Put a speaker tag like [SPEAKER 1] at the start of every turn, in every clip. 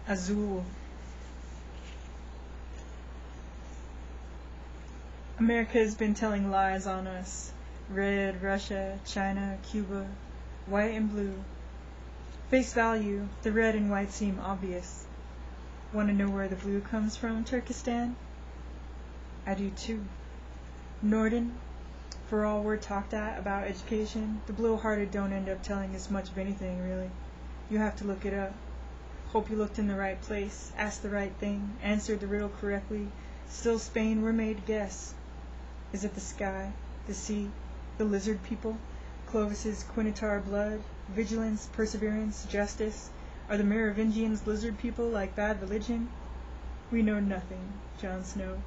[SPEAKER 1] Azul. America has been telling lies on us. Red, Russia, China, Cuba, white and blue. Face value, the red and white seem obvious. Want to know where the blue comes from, Turkestan? I do too. Norden, for all we're talked at about education, the blowhearted don't end up telling us much of anything, really. You have to look it up. Hope you looked in the right place, asked the right thing, answered the riddle correctly. Still Spain, we're made to guess. Is it the sky, the sea, the lizard people, Clovis's Quinitar blood, vigilance, perseverance, justice? Are the Merovingians lizard people like bad religion? We know nothing, Jon Snow.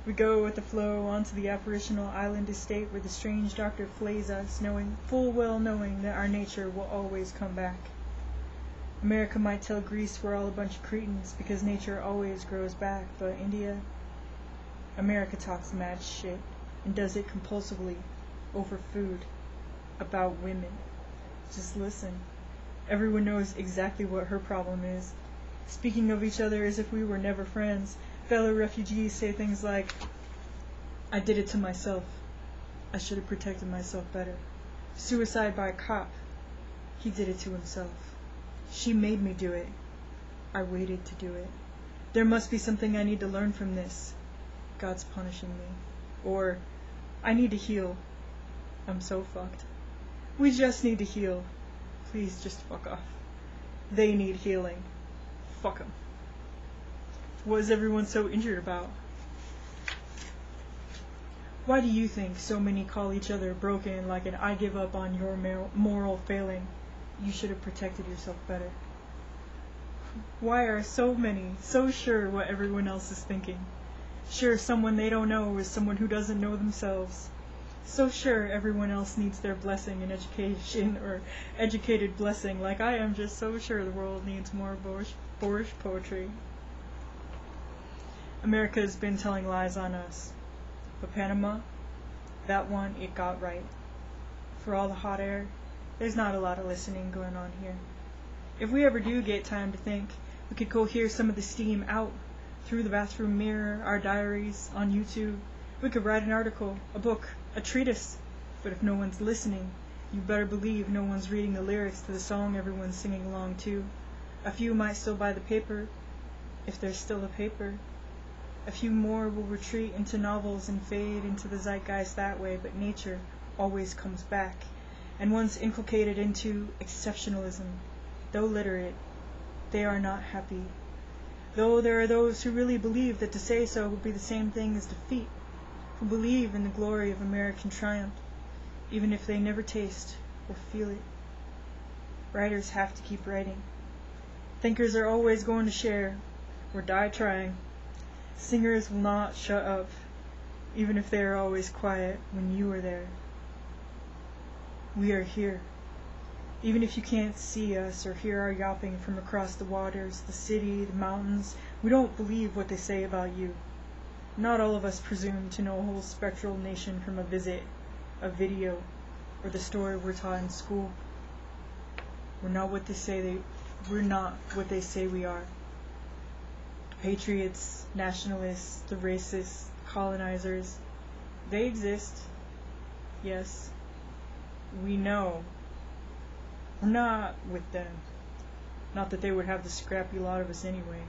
[SPEAKER 1] We go with the flow onto the apparitional island estate where the strange doctor flays us, full well knowing that our nature will always come back. America might tell Greece we're all a bunch of cretins because nature always grows back, but India? America talks mad shit and does it compulsively over food, about women. Just listen. Everyone knows exactly what her problem is. Speaking of each other as if we were never friends, fellow refugees say things like, I did it to myself. I should have protected myself better. Suicide by a cop. He did it to himself. She made me do it. I waited to do it. There must be something I need to learn from this. God's punishing me. Or, I need to heal. I'm so fucked. We just need to heal. Please just fuck off. They need healing. Fuck 'em. What is everyone so injured about? Why do you think so many call each other broken like an I give up on your moral failing? You should have protected yourself better. Why are so many so sure what everyone else is thinking? Sure someone they don't know is someone who doesn't know themselves. So sure everyone else needs their blessing in education or educated blessing, like I am just so sure the world needs more boorish poetry. America has been telling lies on us. But Panama, that one it got right. For all the hot air, there's not a lot of listening going on here. If we ever do get time to think, we could cohere some of the steam out through the bathroom mirror, our diaries, on YouTube. We could write an article, a book, a treatise. But if no one's listening, you better believe no one's reading the lyrics to the song everyone's singing along to. A few might still buy the paper, if there's still a paper. A few more will retreat into novels and fade into the zeitgeist that way, but nature always comes back. And once inculcated into exceptionalism, though literate, they are not happy. Though there are those who really believe that to say so would be the same thing as defeat, who believe in the glory of American triumph, even if they never taste or feel it. Writers have to keep writing. Thinkers are always going to share, or die trying. Singers will not shut up, even if they are always quiet when you are there. We are here. Even if you can't see us or hear our yelping from across the waters, the city, the mountains, we don't believe what they say about you. Not all of us presume to know a whole spectral nation from a visit, a video, or the story we're taught in school. We're not what they say we are. The patriots, nationalists, the racists, colonizers, they exist. Yes, we know. We're not with them. Not that they would have the scrappy lot of us anyway.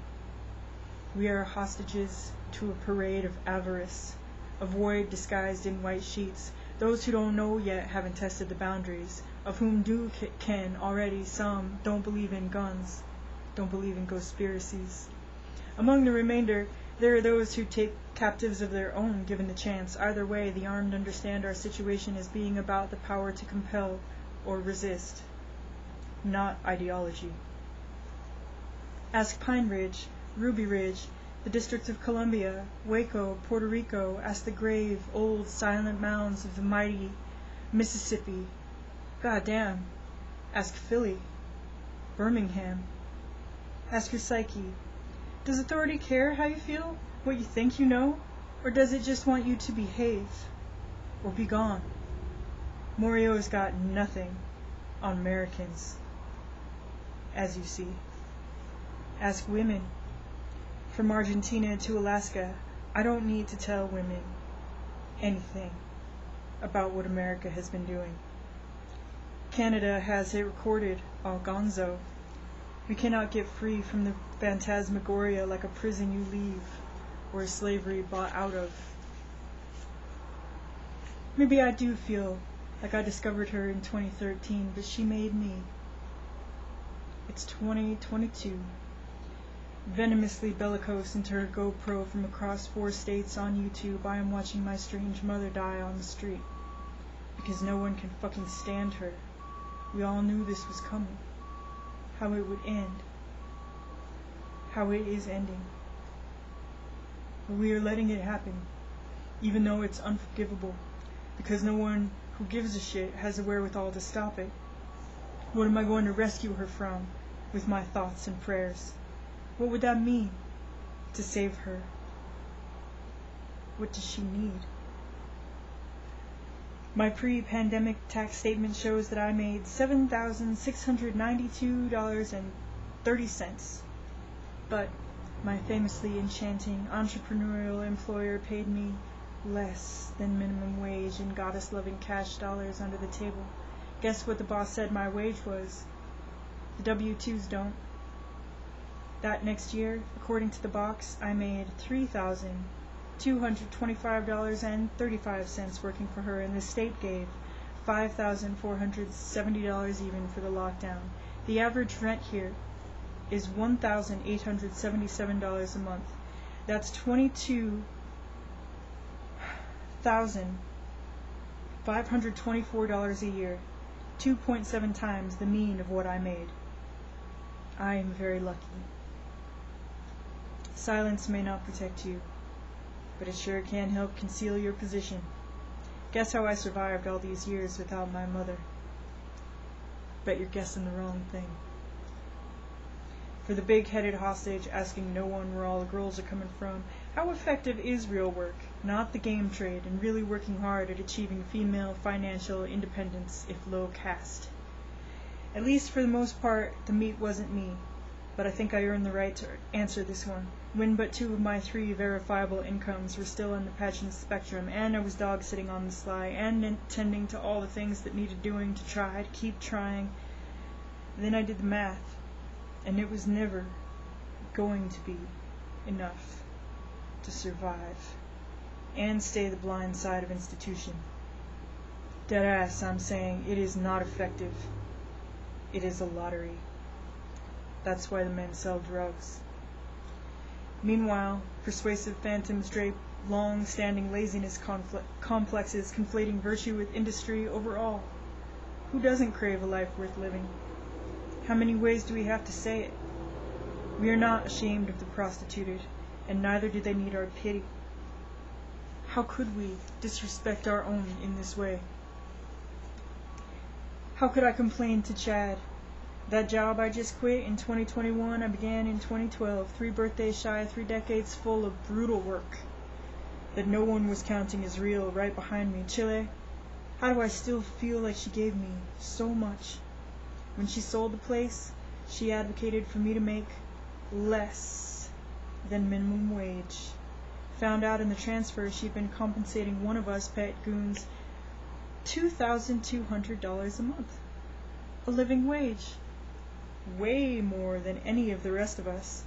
[SPEAKER 1] We are hostages to a parade of avarice, a void disguised in white sheets. Those who don't know yet haven't tested the boundaries, of whom can already. Some don't believe in guns, don't believe in conspiracies. Among the remainder, there are those who take captives of their own given the chance. Either way, the armed understand our situation as being about the power to compel or resist, not ideology. Ask Pine Ridge, Ruby Ridge, the District of Columbia, Waco, Puerto Rico. Ask the grave, old, silent mounds of the mighty Mississippi. Goddamn. Ask Philly, Birmingham. Ask your psyche. Does authority care how you feel, what you think you know, or does it just want you to behave or be gone? Morio's got nothing on Americans, as you see. Ask women. From Argentina to Alaska, I don't need to tell women anything about what America has been doing. Canada has it recorded, all gonzo. We cannot get free from the phantasmagoria like a prison you leave, or a slavery bought out of. Maybe I do feel like I discovered her in 2013, but she made me. It's 2022. Venomously bellicose into her GoPro from across 4 states on YouTube, I am watching my strange mother die on the street. Because no one can fucking stand her. We all knew this was coming. How it would end. How it is ending. But we are letting it happen. Even though it's unforgivable. Because no one who gives a shit has the wherewithal to stop it. What am I going to rescue her from? With my thoughts and prayers. What would that mean? To save her. What does she need? My pre-pandemic tax statement shows that I made $7,692.30. But my famously enchanting entrepreneurial employer paid me less than minimum wage in goddess-loving cash dollars under the table. Guess what the boss said my wage was? The W-2s don't. That next year, according to the box, I made $3,225.35 working for her, and the state gave $5,470 even for the lockdown. The average rent here is $1,877 a month. That's $22,524 a year, 2.7 times the mean of what I made. I am very lucky. Silence may not protect you, but it sure can help conceal your position. Guess how I survived all these years without my mother? Bet you're guessing the wrong thing. For the big-headed hostage asking no one where all the girls are coming from, how effective is real work, not the game trade, and really working hard at achieving female financial independence if low caste? At least for the most part, the meat wasn't me, but I think I earned the right to answer this one. When but 2 of my 3 verifiable incomes were still on the pageant spectrum, and I was dog-sitting on the sly, and attending to all the things that needed doing to try to keep trying. Then I did the math, and it was never going to be enough to survive and stay the blind side of institution. Deadass, I'm saying it is not effective. It is a lottery. That's why the men sell drugs. Meanwhile, persuasive phantoms drape long-standing laziness complexes, conflating virtue with industry overall. Who doesn't crave a life worth living? How many ways do we have to say it? We are not ashamed of the prostituted, and neither do they need our pity. How could we disrespect our own in this way? How could I complain to Chad? That job I just quit in 2021, I began in 2012, 3 birthdays shy, 3 decades full of brutal work that no one was counting as real right behind me. Chile, how do I still feel like she gave me so much? When she sold the place, she advocated for me to make less than minimum wage. Found out in the transfer she'd been compensating one of us pet goons $2,200 a month. A living wage. Way more than any of the rest of us.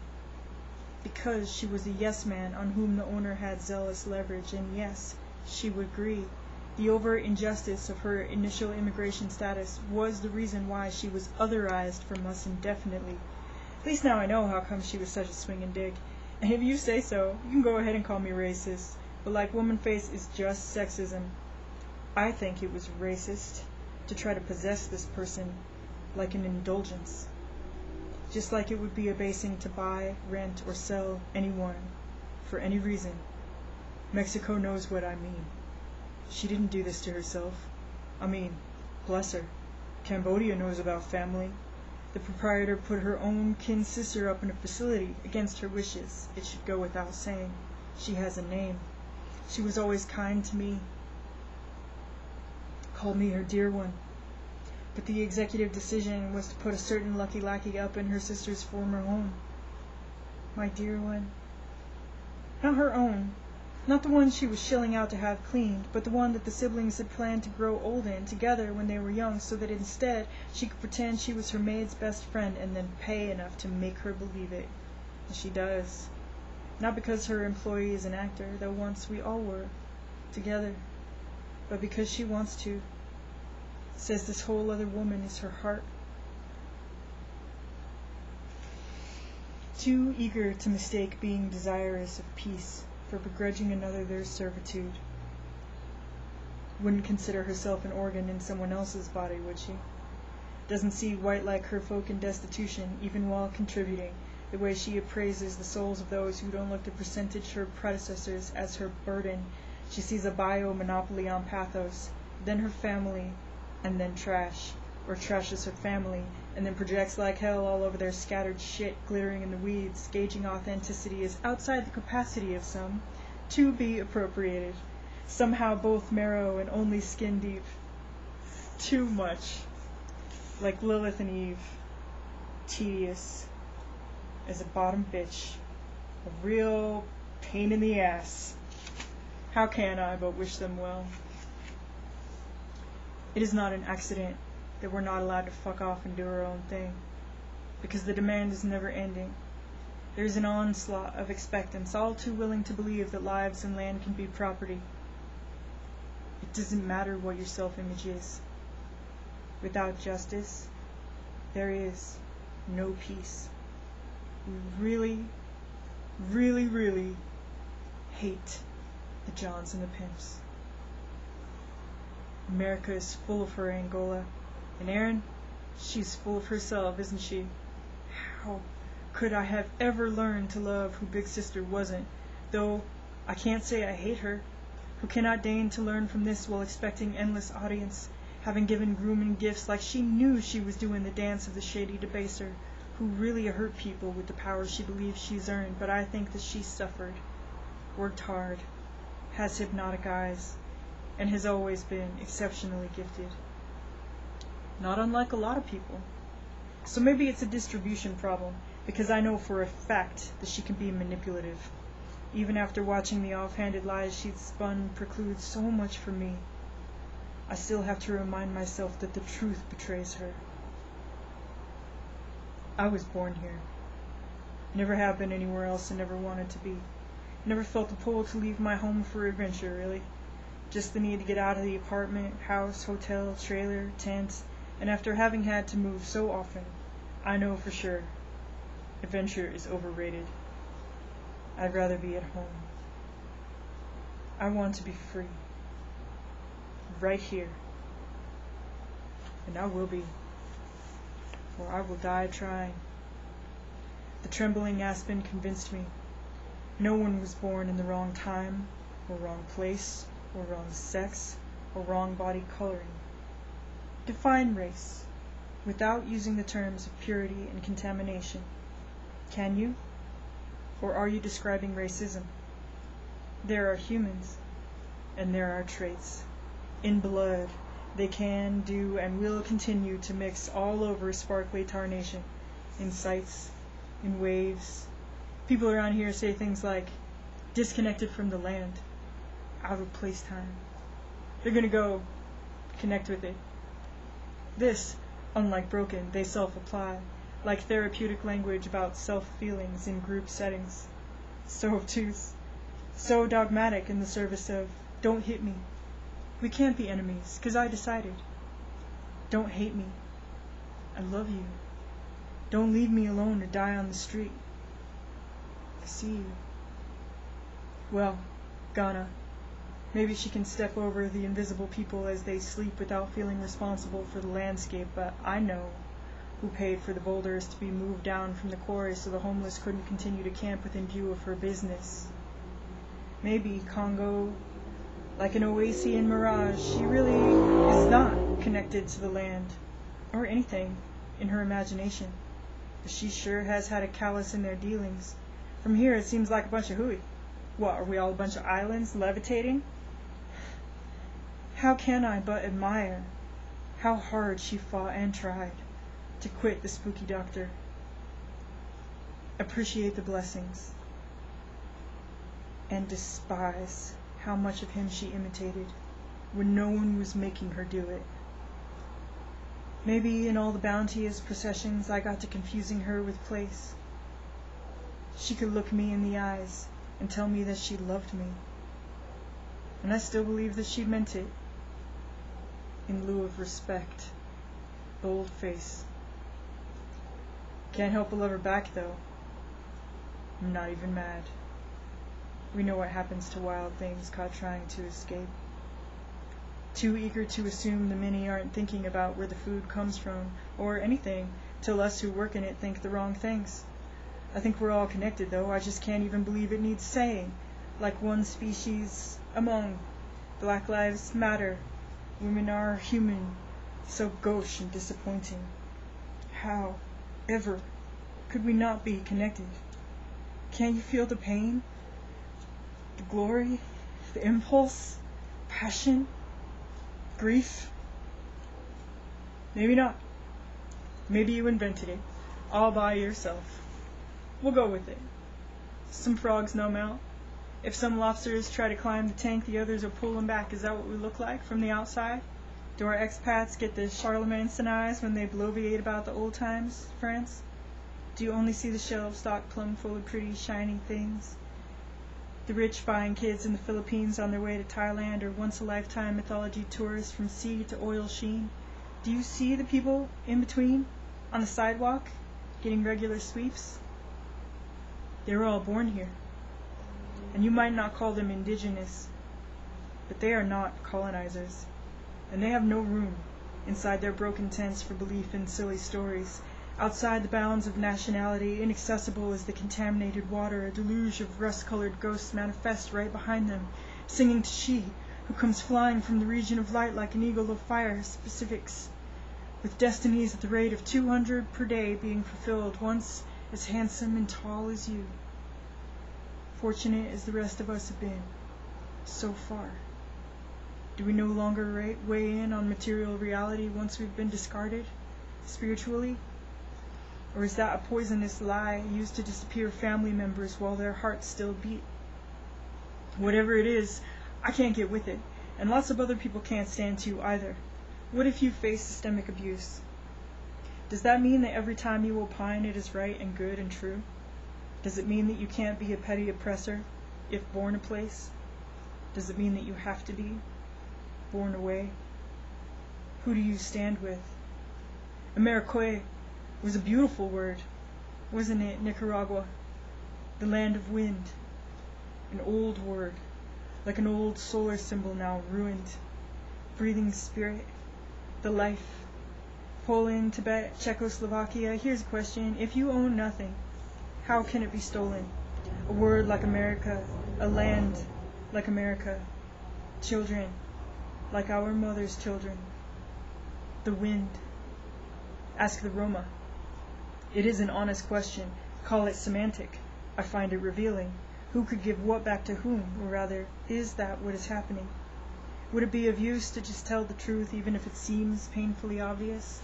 [SPEAKER 1] Because she was a yes man on whom the owner had zealous leverage, and yes, she would agree. The overt injustice of her initial immigration status was the reason why she was otherized from us indefinitely. At least now I know how come she was such a swinging dick. And if you say so, you can go ahead and call me racist. But like woman face is just sexism. I think it was racist to try to possess this person like an indulgence. Just like it would be abasing to buy, rent, or sell anyone for any reason. Mexico knows what I mean. She didn't do this to herself. I mean, bless her. Cambodia knows about family. The proprietor put her own kin sister up in a facility against her wishes. It should go without saying. She has a name. She was always kind to me. Called me her dear one. But the executive decision was to put a certain lucky lackey up in her sister's former home. my dear one. Not her own. Not the one she was shilling out to have cleaned, but the one that the siblings had planned to grow old in together when they were young, so that instead she could pretend she was her maid's best friend and then pay enough to make her believe it. And she does. Not because her employee is an actor, though once we all were, together, but because she wants to. Says this whole other woman is her heart. Too eager to mistake being desirous of peace for begrudging another their servitude. Wouldn't consider herself an organ in someone else's body, would she? Doesn't see white like her folk in destitution, even while contributing, the way she appraises the souls of those who don't look to percentage her predecessors as her burden. She sees a bio-monopoly on pathos, then her family, and then trash, or trashes her family, and then projects like hell all over their scattered shit glittering in the weeds, gauging authenticity as outside the capacity of some, to be appropriated, somehow both marrow and only skin deep. Too much. Like Lilith and Eve. Tedious. As a bottom bitch. A real pain in the ass. How can I but wish them well? It is not an accident that we're not allowed to fuck off and do our own thing, because the demand is never ending. There is an onslaught of expectants, all too willing to believe that lives and land can be property. It doesn't matter what your self-image is. Without justice, there is no peace. We really, really, really hate the Johns and the Pimps. America is full of her Angola. And Erin, she's full of herself, isn't she? How could I have ever learned to love who Big Sister wasn't? Though I can't say I hate her, who cannot deign to learn from this while expecting endless audience, having given grooming gifts like she knew she was doing the dance of the shady debaser, who really hurt people with the power she believes she's earned. But I think that she suffered, worked hard, has hypnotic eyes, and has always been exceptionally gifted. Not unlike a lot of people. So maybe it's a distribution problem, because I know for a fact that she can be manipulative. Even after watching the offhanded lies she'd spun preclude so much from me, I still have to remind myself that the truth betrays her. I was born here. Never have been anywhere else and never wanted to be. Never felt the pull to leave my home for adventure, really. Just the need to get out of the apartment, house, hotel, trailer, tent, and after having had to move so often, I know for sure adventure is overrated. I'd rather be at home. I want to be free. Right here. And I will be. Or I will die trying. The trembling aspen convinced me. No one was born in the wrong time, or wrong place, or wrong sex, or wrong body coloring. Define race, without using the terms of purity and contamination. Can you? Or are you describing racism? There are humans, and there are traits. In blood, they can, do, and will continue to mix all over sparkly tarnation, in sights, in waves. People around here say things like, disconnected from the land, out of place time. They're gonna go connect with it. This, unlike broken, they self-apply, like therapeutic language about self-feelings in group settings. So obtuse, so dogmatic in the service of, don't hit me. We can't be enemies, 'cause I decided. Don't hate me. I love you. Don't leave me alone to die on the street. I see you. Well, Ghana. Maybe she can step over the invisible people as they sleep without feeling responsible for the landscape, but I know who paid for the boulders to be moved down from the quarry so the homeless couldn't continue to camp within view of her business. Maybe Congo, like an Oasian mirage, she really is not connected to the land, or anything, in her imagination. But she sure has had a callous in their dealings. From here it seems like a bunch of hooey. What, are we all a bunch of islands levitating? How can I but admire how hard she fought and tried to quit the spooky doctor? appreciate the blessings, and despise how much of him she imitated when no one was making her do it. Maybe in all the bounteous processions I got to confusing her with place. She could look me in the eyes and tell me that she loved me, and I still believe that she meant it, in lieu of respect. Bold face. Can't help but love her back, though. I'm not even mad. We know what happens to wild things caught trying to escape. Too eager to assume the many aren't thinking about where the food comes from, or anything, till us who work in it think the wrong things. I think we're all connected, though. I just can't even believe it needs saying. Like one species among. Black lives matter. Women are human. So gauche and disappointing. How, ever, could we not be connected? Can't you feel the pain? The glory? The impulse? Passion? Grief? Maybe not. Maybe you invented it, all by yourself. We'll go with it. Some frogs numb out. If some lobsters try to climb the tank, the others will pull them back. Is that what we look like from the outside? Do our expats get the Charlemagne's eyes when they bloviate about the old times, France? Do you only see the shelves stocked plumb full of pretty, shiny things? The rich buying kids in the Philippines on their way to Thailand, or once-a-lifetime mythology tourists from sea to oil sheen? Do you see the people in between, on the sidewalk, getting regular sweeps? They were all born here, and you might not call them indigenous, but they are not colonizers. And they have no room inside their broken tents for belief in silly stories. Outside the bounds of nationality, inaccessible as the contaminated water, a deluge of rust-colored ghosts manifest right behind them, singing to she, who comes flying from the region of light like an eagle of fire, specifics, with destinies at the rate of 200 per day being fulfilled, once as handsome and tall as you. Fortunate as the rest of us have been, so far. Do we no longer weigh in on material reality once we've been discarded, spiritually? Or is that a poisonous lie used to disappear family members while their hearts still beat? Whatever it is, I can't get with it, and lots of other people can't stand to either. What if you face systemic abuse? Does that mean that every time you opine it is right and good and true? Does it mean that you can't be a petty oppressor, if born a place? Does it mean that you have to be born away? Who do you stand with? Americoy was a beautiful word, wasn't it, Nicaragua? The land of wind. An old word, like an old solar symbol now ruined. Breathing spirit, the life. Poland, Tibet, Czechoslovakia. Here's a question. If you own nothing, how can it be stolen? A word like America, a land like America, children like our mother's children. The wind. Ask the Roma. It is an honest question. Call it semantic. I find it revealing. Who could give what back to whom? Or rather, is that what is happening? Would it be of use to just tell the truth even if it seems painfully obvious?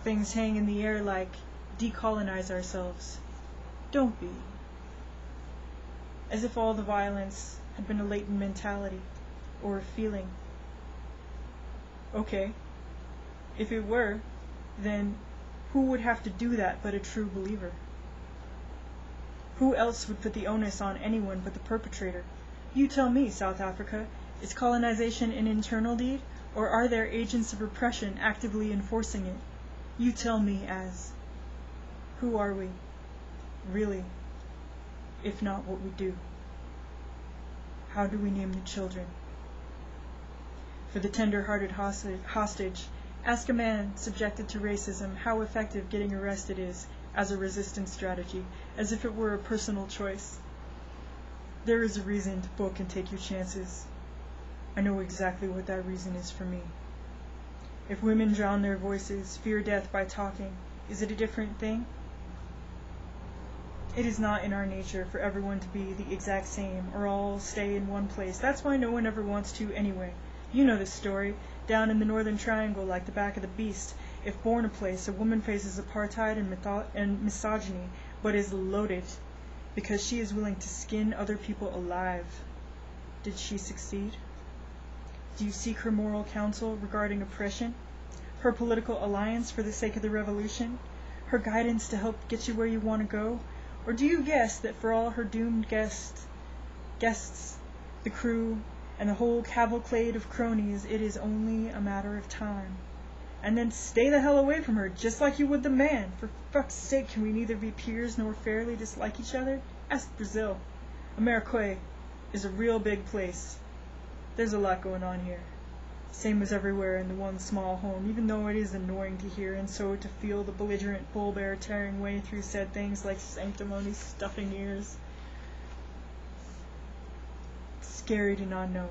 [SPEAKER 1] Things hang in the air like, decolonize ourselves. Don't be. As if all the violence had been a latent mentality, or a feeling. Okay, if it were, then who would have to do that but a true believer? Who else would put the onus on anyone but the perpetrator? You tell me, South Africa, is colonization an internal deed, or are there agents of repression actively enforcing it? You tell me as. Who are we, really, if not what we do? How do we name the children? For the tender-hearted hostage, ask a man subjected to racism how effective getting arrested is as a resistance strategy, as if it were a personal choice. There is a reason to book and take your chances. I know exactly what that reason is for me. If women drown their voices, fear death by talking, is it a different thing? It is not in our nature for everyone to be the exact same, or all stay in one place. That's why no one ever wants to anyway. You know this story. Down in the Northern Triangle, like the back of the beast, if born a place, a woman faces apartheid and misogyny, but is loaded, because she is willing to skin other people alive. Did she succeed? Do you seek her moral counsel regarding oppression? Her political alliance for the sake of the revolution? Her guidance to help get you where you want to go? Or do you guess that for all her doomed guests, the crew, and the whole cavalcade of cronies, it is only a matter of time? And then stay the hell away from her, just like you would the man. For fuck's sake, can we neither be peers nor fairly dislike each other? Ask Brazil. America is a real big place. There's a lot going on here. Same as everywhere in the one small home, even though it is annoying to hear, and so to feel the belligerent bull bear tearing way through said things like sanctimony stuffing ears. Scary to not know,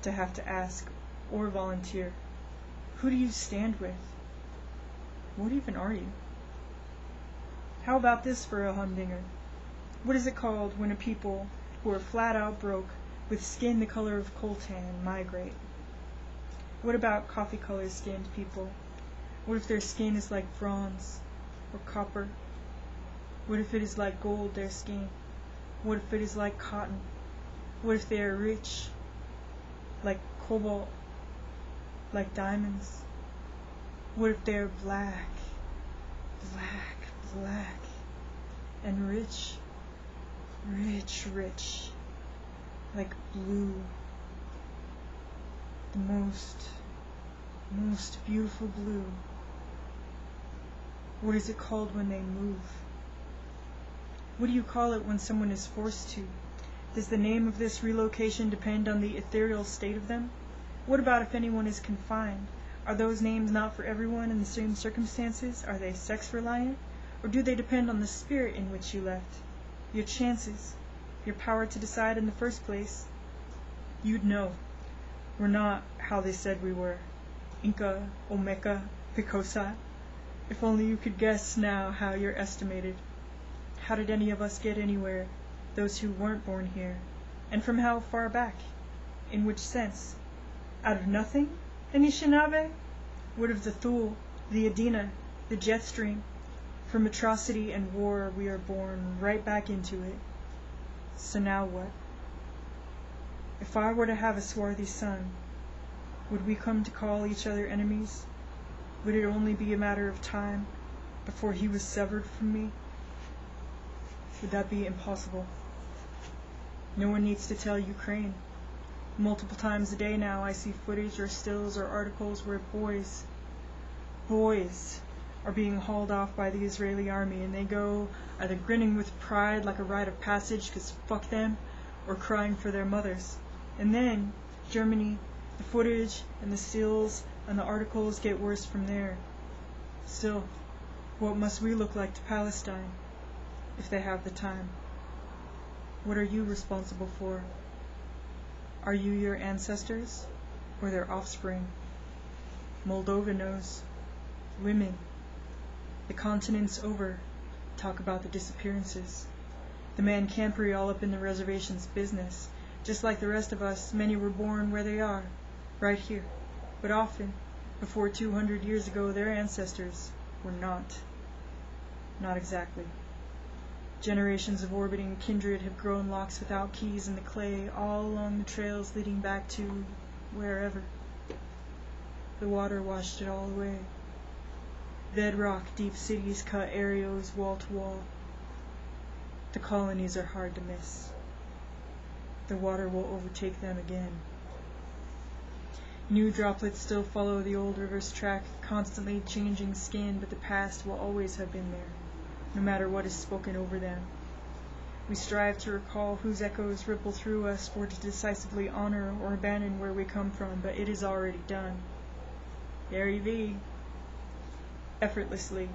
[SPEAKER 1] to have to ask or volunteer. Who do you stand with? What even are you? How about this for a humdinger? What is it called when a people who are flat out broke, with skin the color of coltan, migrate? What about coffee-colored skinned people? What if their skin is like bronze or copper? What if it is like gold, their skin? What if it is like cotton? What if they are rich, like cobalt, like diamonds? What if they are black, and rich, like blue? The most beautiful blue. What is it called when they move? What do you call it when someone is forced to? Does the name of this relocation depend on the ethereal state of them? What about if anyone is confined? Are those names not for everyone in the same circumstances? Are they sex reliant? Or do they depend on the spirit in which you left? Your chances, your power to decide in the first place? You'd know. We're not how they said we were. Inca, Olmeca, Picosa. If only you could guess now how you're estimated. How did any of us get anywhere, those who weren't born here? And from how far back? In which sense? Out of nothing? Anishinaabe? What of the Thule, the Adena, the jet stream? From atrocity and war we are born right back into it. So now what? If I were to have a swarthy son, would we come to call each other enemies? Would it only be a matter of time before he was severed from me? Would that be impossible? No one needs to tell Ukraine. Multiple times a day now I see footage or stills or articles where boys are being hauled off by the Israeli army, and they go either grinning with pride like a rite of passage because fuck them, or crying for their mothers. And then, Germany, the footage and the stills and the articles get worse from there. Still, what must we look like to Palestine, if they have the time? What are you responsible for? Are you your ancestors, or their offspring? Moldova knows. Women, the continent's over, talk about the disappearances. The man campery all up in the reservation's business. Just like the rest of us, many were born where they are, right here. But often, before 200 years ago, their ancestors were not. Not exactly. Generations of orbiting kindred have grown locks without keys in the clay, all along the trails leading back to wherever. The water washed it all away. Bedrock deep cities cut areas wall to wall. The colonies are hard to miss. The water will overtake them again. New droplets still follow the old river's track, constantly changing skin, but the past will always have been there, no matter what is spoken over them. We strive to recall whose echoes ripple through us, or to decisively honor or abandon where we come from, but it is already done. There you be. Effortlessly,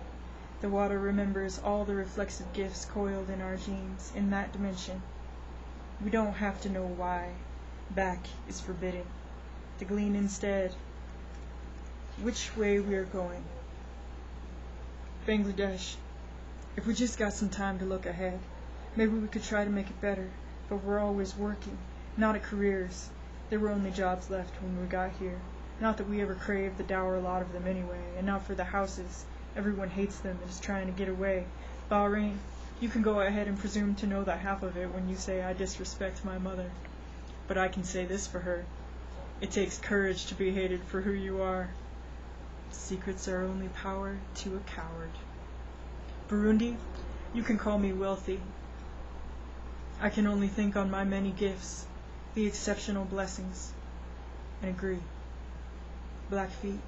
[SPEAKER 1] the water remembers all the reflexive gifts coiled in our genes in that dimension. We don't have to know why. Back is forbidden. To glean instead which way we are going. Bangladesh. If we just got some time to look ahead, maybe we could try to make it better, but we're always working, not at careers. There were only jobs left when we got here. Not that we ever craved the dour lot of them anyway, and not for the houses. Everyone hates them and is trying to get away. Bahrain, you can go ahead and presume to know that half of it when you say I disrespect my mother. But I can say this for her. It takes courage to be hated for who you are. Secrets are only power to a coward. Burundi, you can call me wealthy. I can only think on my many gifts, the exceptional blessings, and agree. Blackfeet,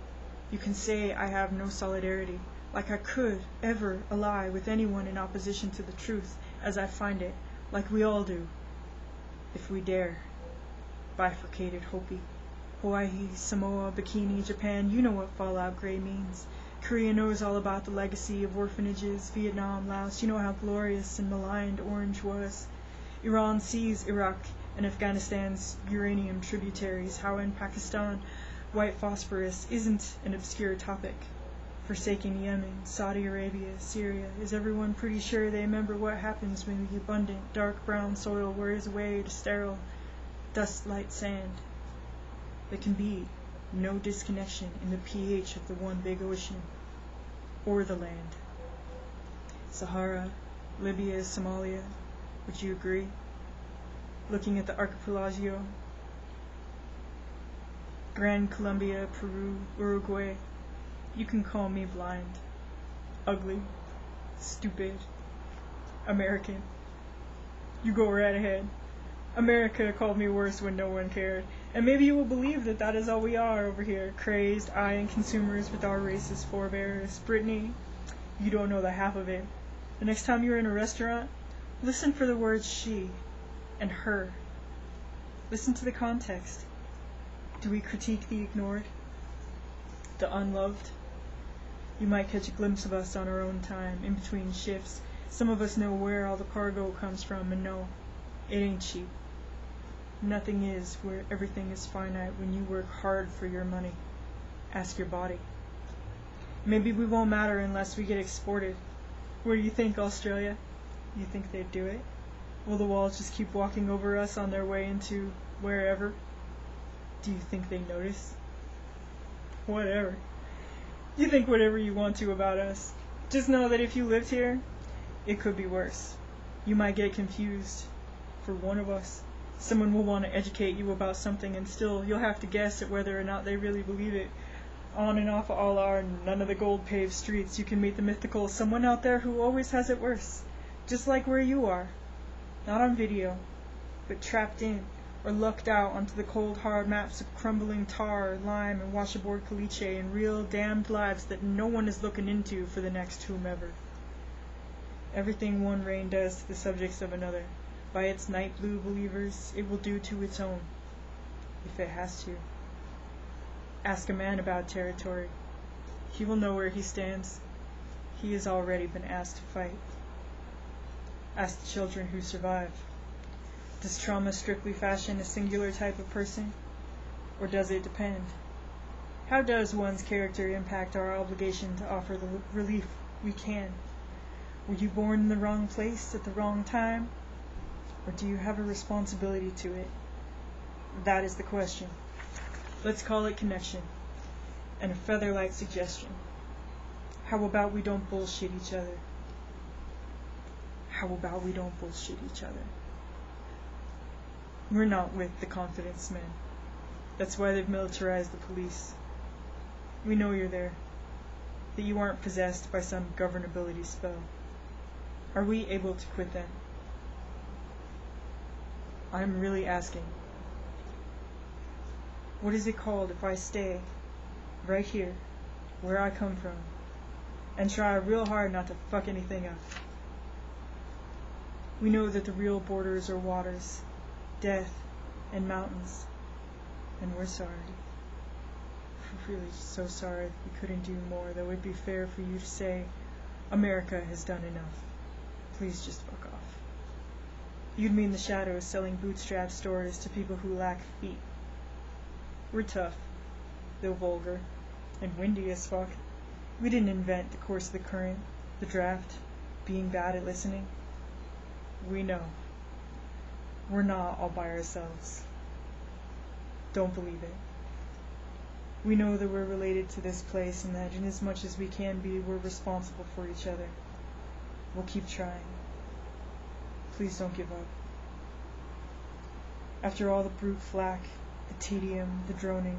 [SPEAKER 1] you can say I have no solidarity, like I could ever ally with anyone in opposition to the truth as I find it, like we all do, if we dare. Bifurcated Hopi, Hawaii, Samoa, Bikini, Japan, you know what Fallout Gray means. Korea knows all about the legacy of orphanages, Vietnam, Laos, you know how glorious and maligned Orange was. Iran sees Iraq and Afghanistan's uranium tributaries, how in Pakistan white phosphorus isn't an obscure topic. Forsaking Yemen, Saudi Arabia, Syria, is everyone pretty sure they remember what happens when the abundant, dark brown soil wears away to sterile, dust-light sand? There can be no disconnection in the pH of the one big ocean, or the land. Sahara, Libya, Somalia, would you agree? Looking at the archipelago, Grand Colombia, Peru, Uruguay, you can call me blind, ugly, stupid, American. You go right ahead. America called me worse when no one cared. And maybe you will believe that that is all we are over here, crazed, eyeing consumers with our racist forebears. Brittany, you don't know the half of it. The next time you're in a restaurant, listen for the words she and her. Listen to the context. Do we critique the ignored? The unloved? You might catch a glimpse of us on our own time, in between shifts. Some of us know where all the cargo comes from, and no, it ain't cheap. Nothing is where everything is finite when you work hard for your money. Ask your body. Maybe we won't matter unless we get exported. Where do you think, Australia? You think they'd do it? Will the walls just keep walking over us on their way into wherever? Do you think they notice? Whatever. You think whatever you want to about us. Just know that if you lived here, it could be worse. You might get confused for one of us. Someone will want to educate you about something, and still you'll have to guess at whether or not they really believe it. On and off all our none of the gold paved streets, you can meet the mythical someone out there who always has it worse. Just like where you are. Not on video, but trapped in, or lucked out onto the cold hard maps of crumbling tar, lime, and washboard caliche, and real damned lives that no one is looking into for the next whomever. Everything one rain does to the subjects of another, by its night blue believers, it will do to its own, if it has to. Ask a man about territory. He will know where he stands. He has already been asked to fight. Ask the children who survive. Does trauma strictly fashion a singular type of person, or does it depend? How does one's character impact our obligation to offer the relief we can? Were you born in the wrong place at the wrong time? Or do you have a responsibility to it? That is the question. Let's call it connection, and a feather-light suggestion. How about we don't bullshit each other? How about we don't bullshit each other? We're not with the confidence men. That's why they've militarized the police. We know you're there, that you aren't possessed by some governability spell. Are we able to quit then? I'm really asking. What is it called if I stay right here, where I come from, and try real hard not to fuck anything up? We know that the real borders are waters, death, and mountains, and we're sorry. We're really so sorry that we couldn't do more, though it'd be fair for you to say, America has done enough. Please just fuck off. You'd mean the shadows selling bootstrap stores to people who lack feet. We're tough, though vulgar, and windy as fuck. We didn't invent the course of the current, the draft, being bad at listening. We know. We're not all by ourselves. Don't believe it. We know that we're related to this place, and that in as much as we can be, we're responsible for each other. We'll keep trying. Please don't give up. After all the brute flack, the tedium, the droning,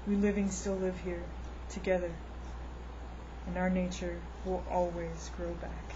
[SPEAKER 1] we living still live here, together, and our nature will always grow back.